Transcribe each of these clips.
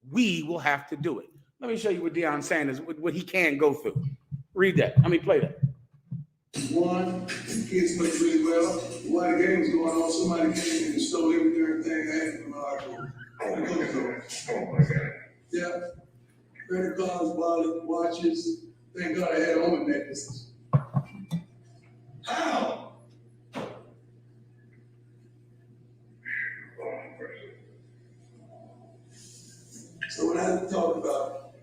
we will have to do it. Let me show you what Deion Sanders, what he can go through. Read that. Let me play that. One, the kids played really well. While the game was going on, somebody came in and stole everything I had from our room. Oh my God. Yeah. Credit cards, wallet, watches. Thank God I had on the necklaces. How? So when I talk about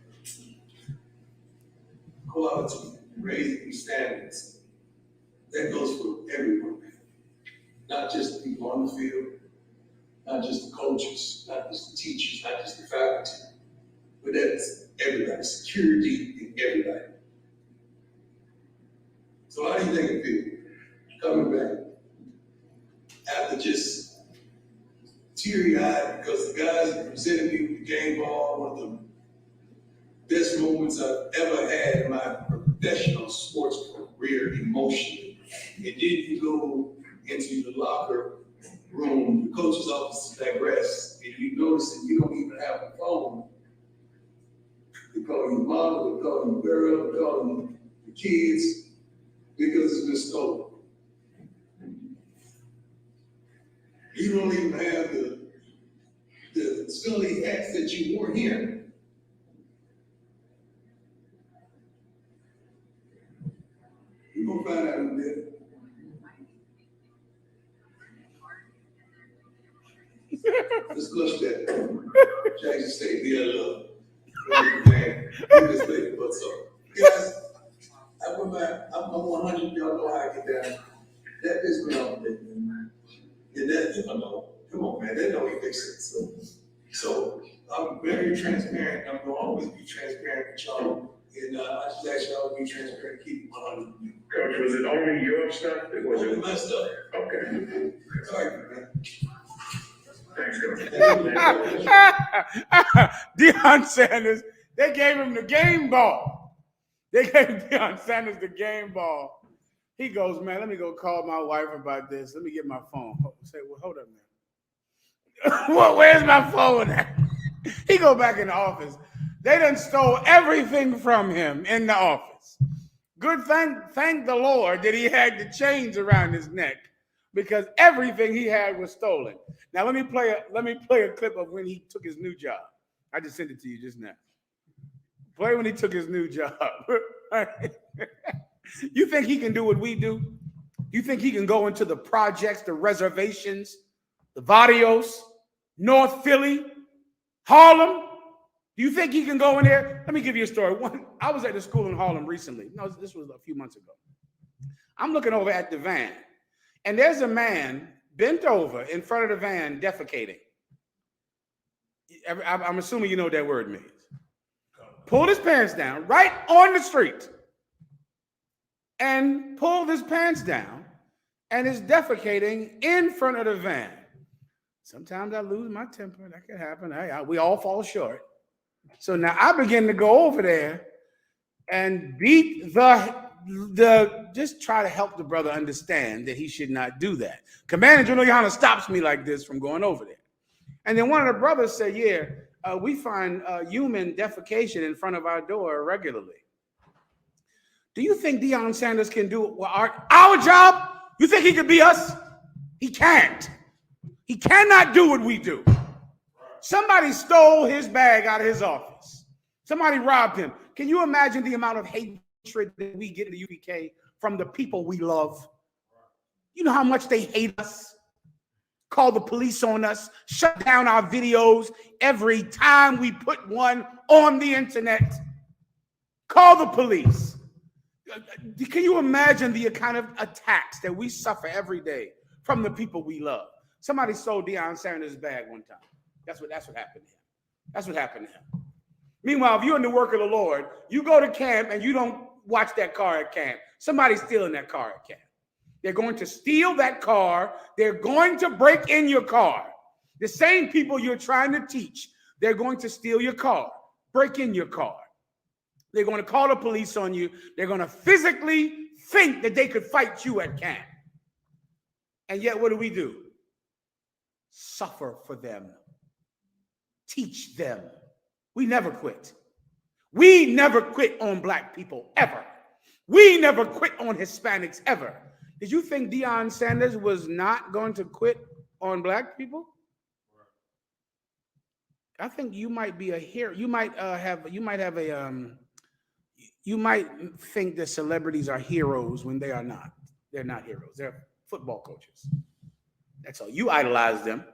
quality, raising standards, that goes for everyone, not just the people on the field, not just the coaches, not just the teachers, not just the faculty, but that's everybody, security in everybody. So how do you think it feels coming back after just teary-eyed because the guys that presented me with the game ball, one of the best moments I've ever had in my professional sports career emotionally. And then you go into the locker room, the coach's office digress, and you notice that you don't even have a phone. They call you mom, they call you girl, they call you the kids, because it's been stolen. You don't even have the silly hats that you wore here. You're gonna find out in a bit. Let's flush that. Jackson State, be a love. Man, give this lady what's up. Guys, I went back, I'm 100, y'all know how I get down. That pissed me off, man. And that, you know, come on, man, that don't even make sense. So I'm very transparent. I'm gonna always be transparent with y'all. And I just ask y'all to be transparent, keep it 100 with me. Coach, was it only your stuff? Was Only it my stuff. Okay. All right, man. Thanks, Coach. Deion Sanders, they gave him the game ball. They gave Deion Sanders the game ball. He goes, man, let me go call my wife about this. Let me get my phone. Say, well, hold up, man. Well, where's my phone at? He go back in the office. They done stole everything from him in the office. Good thank the Lord that he had the chains around his neck, because everything he had was stolen. Now let me play a clip of when he took his new job. I just sent it to you just now. Play when he took his new job. You think he can do what we do? You think he can go into the projects, the reservations, the barrios, North Philly, Harlem? Do you think he can go in there? Let me give you a story. I was at the school in Harlem recently. No, this was a few months ago. I'm looking over at the van, and there's a man bent over in front of the van defecating. I'm assuming you know what that word means. Pulled his pants down right on the street and pulled his pants down and is defecating in front of the van. Sometimes I lose my temper. That could happen. We all fall short. So now I begin to go over there and beat just try to help the brother understand that he should not do that. Commander General Yana stops me like this from going over there. And then one of the brothers said, yeah, we find human defecation in front of our door regularly. Do you think Deion Sanders can do our job? You think he could be us? He can't. He cannot do what we do. Somebody stole his bag out of his office. Somebody robbed him. Can you imagine the amount of hatred that we get in the UPK from the people we love? You know how much they hate us? Call the police on us, shut down our videos every time we put one on the internet. Call the police. Can you imagine the kind of attacks that we suffer every day from the people we love? Somebody stole Deion Sanders' bag one time. That's what happened to him. That's what happened to him. Meanwhile, if you're in the work of the Lord, you go to camp and you don't watch that car at camp. Somebody's stealing that car at camp. They're going to steal that car. They're going to break in your car. The same people you're trying to teach, they're going to steal your car, break in your car. They're going to call the police on you. They're going to physically think that they could fight you at camp. And yet, what do? Suffer for them. Teach them. We never quit. We never quit on black people, ever. We never quit on Hispanics, ever. Did you think Dion Sanders was not going to quit on black people? I think you might be a hero. You might think that celebrities are heroes when they are not. They're not heroes. They're football coaches. That's all. You idolize them,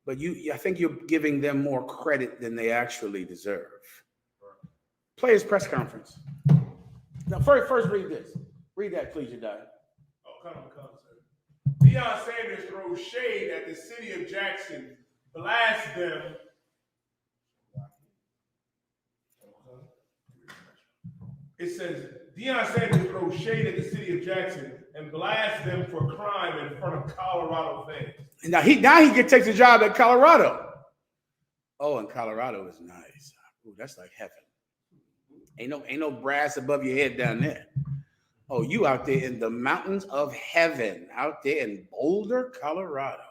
but I think you're giving them more credit than they actually deserve. Players' press conference. Now, first read this. Read that, please, Jediah. Oh, come on, sir. Deion Sanders throws shade at the city of Jackson, blasts them. It says Deion Sanders throws shade at the city of Jackson and blasts them for crime in front of Colorado fans. Now he takes a job at Colorado. Oh, and Colorado is nice. Ooh, that's like heaven. Ain't no brass above your head down there. Oh, you out there in the mountains of heaven, out there in Boulder, Colorado.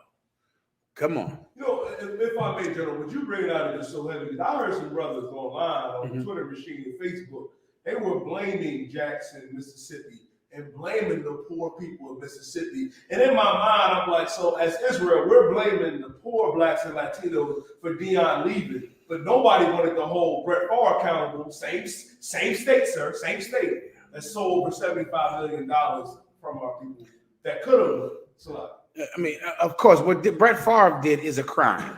Come on. You know, if I may, General, would you bring it out of this so heavy? Because I heard some brothers online on the Twitter machine and Facebook. They were blaming Jackson, Mississippi, and blaming the poor people of Mississippi. And in my mind, I'm like, so as Israel, we're blaming the poor blacks and Latinos for Dion leaving, but nobody wanted to hold Brett Favre accountable. Same state, sir, same state that sold over $75 million from our people that could have. So, I mean, of course, what Brett Favre did is a crime.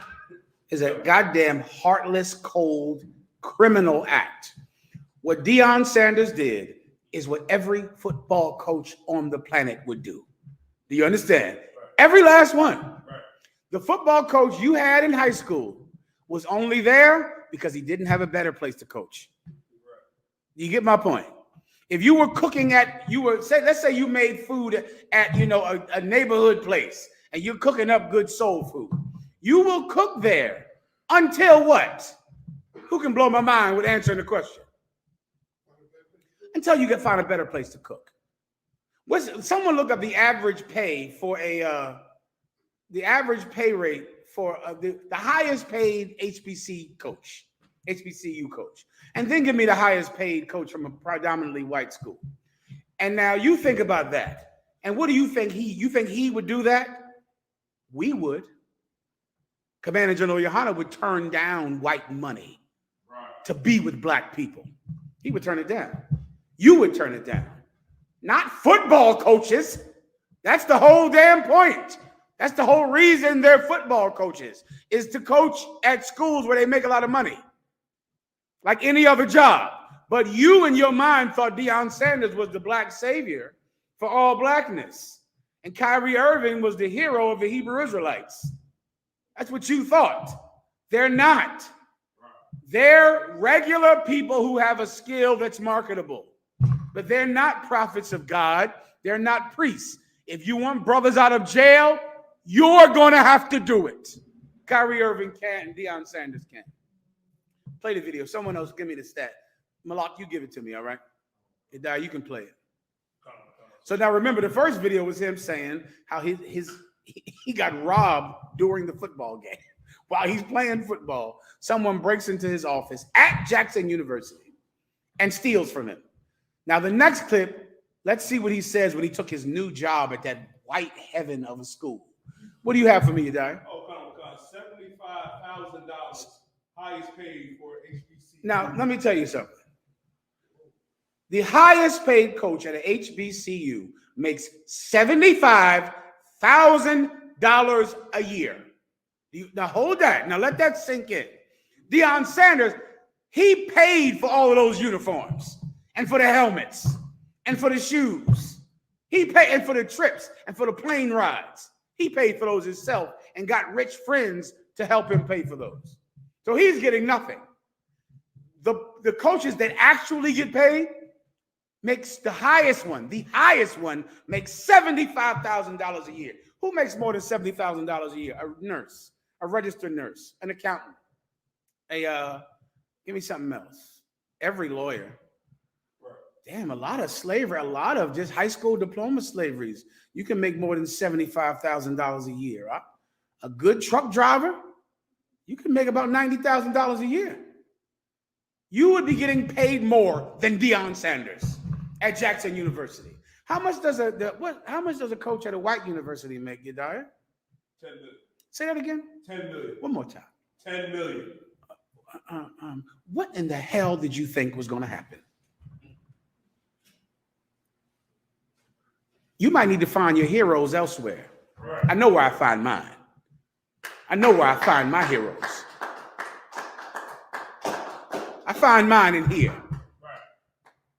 Is a goddamn heartless, cold, criminal act. What Deion Sanders did is what every football coach on the planet would do. Do you understand? Right. Every last one. Right. The football coach you had in high school was only there because he didn't have a better place to coach. Right. You get my point? If you were cooking let's say you made food at a neighborhood place and you're cooking up good soul food. You will cook there until what? Who can blow my mind with answering the question? Until you can find a better place to cook. Someone look up the average pay for the average pay rate for the highest paid HBCU coach, and then give me the highest paid coach from a predominantly white school. And now you think about that. And what do you think you think he would do that? We would. Commander General Yohana would turn down white money to be with black people. He would turn it down. You would turn it down. Not football coaches. That's the whole damn point. That's the whole reason they're football coaches, is to coach at schools where they make a lot of money, like any other job. But you in your mind thought Deion Sanders was the black savior for all blackness. And Kyrie Irving was the hero of the Hebrew Israelites. That's what you thought. They're not. They're regular people who have a skill that's marketable. But they're not prophets of God. They're not priests. If you want brothers out of jail, you're going to have to do it. Kyrie Irving can and Deion Sanders can. Play the video. Someone else give me the stat. Malak, you give it to me, all right? You can play it. So now remember, the first video was him saying how he got robbed during the football game. While he's playing football, someone breaks into his office at Jackson University and steals from him. Now, the next clip, let's see what he says when he took his new job at that white heaven of a school. What do you have for me, Yadai? Oh, $75,000 highest paid for HBCU. Now, let me tell you something. The highest paid coach at an HBCU makes $75,000 a year. Now, hold that. Now, let that sink in. Deion Sanders, he paid for all of those uniforms, and for the helmets, and for the shoes. He paid, and for the trips, and for the plane rides. He paid for those himself and got rich friends to help him pay for those. So he's getting nothing. The coaches that actually get paid makes the highest one makes $75,000 a year. Who makes more than $70,000 a year? A nurse, a registered nurse, an accountant, give me something else. Every lawyer. Damn, a lot of slavery, a lot of just high school diploma slaveries. You can make more than $75,000 a year. A good truck driver, you can make about $90,000 a year. you would be getting paid more than Dion Sanders at Jackson University. How much does a coach at a white university make, Yediah? 10 million. Say that again. 10 million. One more time. 10 million. What in the hell did you think was going to happen? You might need to find your heroes elsewhere. Right. I know where I find mine. I know where I find my heroes. I find mine in here. Right.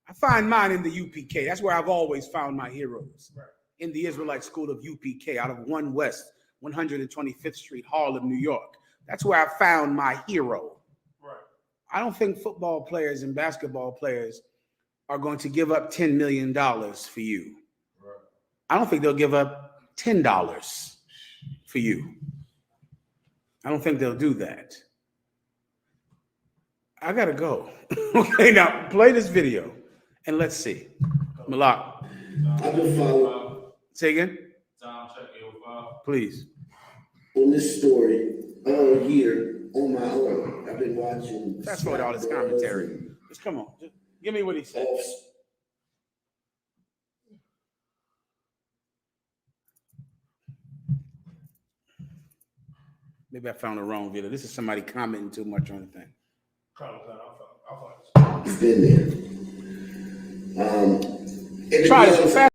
I find mine in the UPK. That's where I've always found my heroes. Right. In the Israelite School of UPK out of 1 West, 125th Street, Harlem, New York. That's where I found my hero. Right. I don't think football players and basketball players are going to give up $10 million for you. Right. I don't think they'll give up $10 for you. I don't think they'll do that. I gotta go. Okay, now play this video and let's see. Malak, I've been following say again, Tom, check 805. please. on this story all year on my own. I've been watching. Fast forward all this commentary. Just come on, just give me what he said. Maybe I found the wrong video. This is somebody commenting too much on the thing. I'll find it. It's been there. Try this. Fast